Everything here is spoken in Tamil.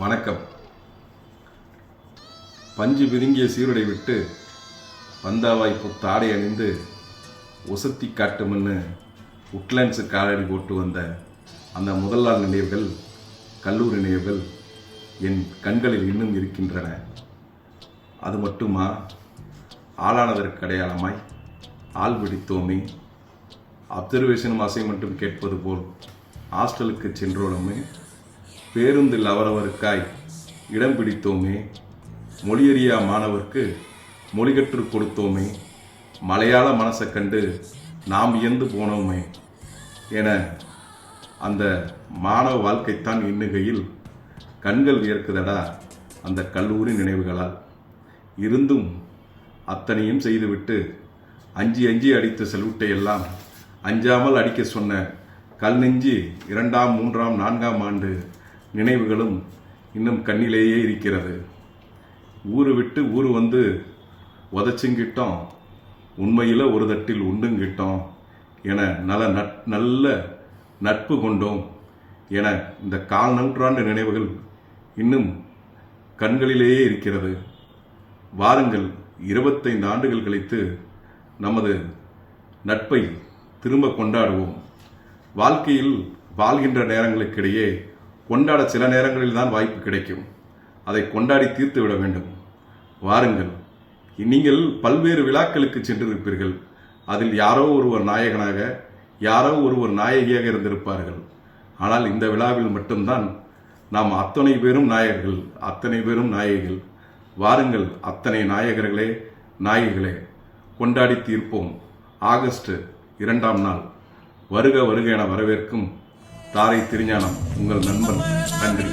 வணக்கம். பஞ்சு பிதுங்கிய சீருடை விட்டு பந்தாவாய் புத்தாடை அணிந்து ஒசத்தி காட்டுமன்னு உட்லாண்ட்ஸு காலடி போட்டு வந்த அந்த முதல் நாள் நினைவுகள், கல்லூரி நினைவுகள் என் கண்களில் இன்னும் இருக்கின்றன. அது மட்டுமா, ஆளானதற்கு அடையாளமாய் ஆள் பிடித்தோமே, அப்சர்வேஷனும் அசைன்மெண்ட்டும் கேட்பது போல் ஹாஸ்டலுக்கு சென்றோமே, பேருந்தில் அவரவருக்காய் இடம் பிடித்தோமே, மொழியறியா மாணவர்க்கு மொழி கற்றுக் கொடுத்தோமே, மலையாள மனசை கண்டு நாம் வியந்து போனோமே என அந்த மாணவ வாழ்க்கைத்தான் எண்ணுகையில் கண்கள் வியர்க்குதடா அந்த கல்லூரி நினைவுகளால். இருந்தும் அத்தனையும் செய்துவிட்டு அஞ்சி அடித்த செல்விட்டை எல்லாம் அஞ்சாமல் அடிக்க சொன்ன கல் நெஞ்சு 2ஆம் 3ஆம் 4ஆம் ஆண்டு நினைவுகளும் இன்னும் கண்ணிலேயே இருக்கிறது. ஊரு விட்டு ஊரு வந்து உதச்சுங்கிட்டோம், உண்மையில் ஒரு தட்டில் உண்டுங்கிட்டோம் என நல்ல நட்பு கொண்டோம் என இந்த 4 நூற்றாண்டு நினைவுகள் இன்னும் கண்களிலேயே இருக்கிறது. வாருங்கள், 25 ஆண்டுகள் கழித்து நமது நட்பை திரும்ப கொண்டாடுவோம். வாழ்க்கையில் வாழ்கின்ற நேரங்களுக்கிடையே கொண்டாட சில நேரங்களில் தான் வாய்ப்பு கிடைக்கும். அதை கொண்டாடி தீர்த்து விட வேண்டும். வாருங்கள், நீங்கள் பல்வேறு விழாக்களுக்கு சென்றிருப்பீர்கள். அதில் யாரோ ஒருவர் நாயகனாக, யாரோ ஒருவர் நாயகியாக இருந்திருப்பார்கள். ஆனால் இந்த விழாவில் மட்டும்தான் நாம் அத்தனை பேரும் நாயகர்கள், அத்தனை பேரும் நாயகிகள். வாருங்கள், அத்தனை நாயகர்களே, நாயகிகளே, கொண்டாடி தீர்ப்போம். ஆகஸ்ட் 2ஆம் நாள் வருக வருக என வரவேற்கும் தாரை திருஞானம், உங்கள் நண்பன். நன்றி.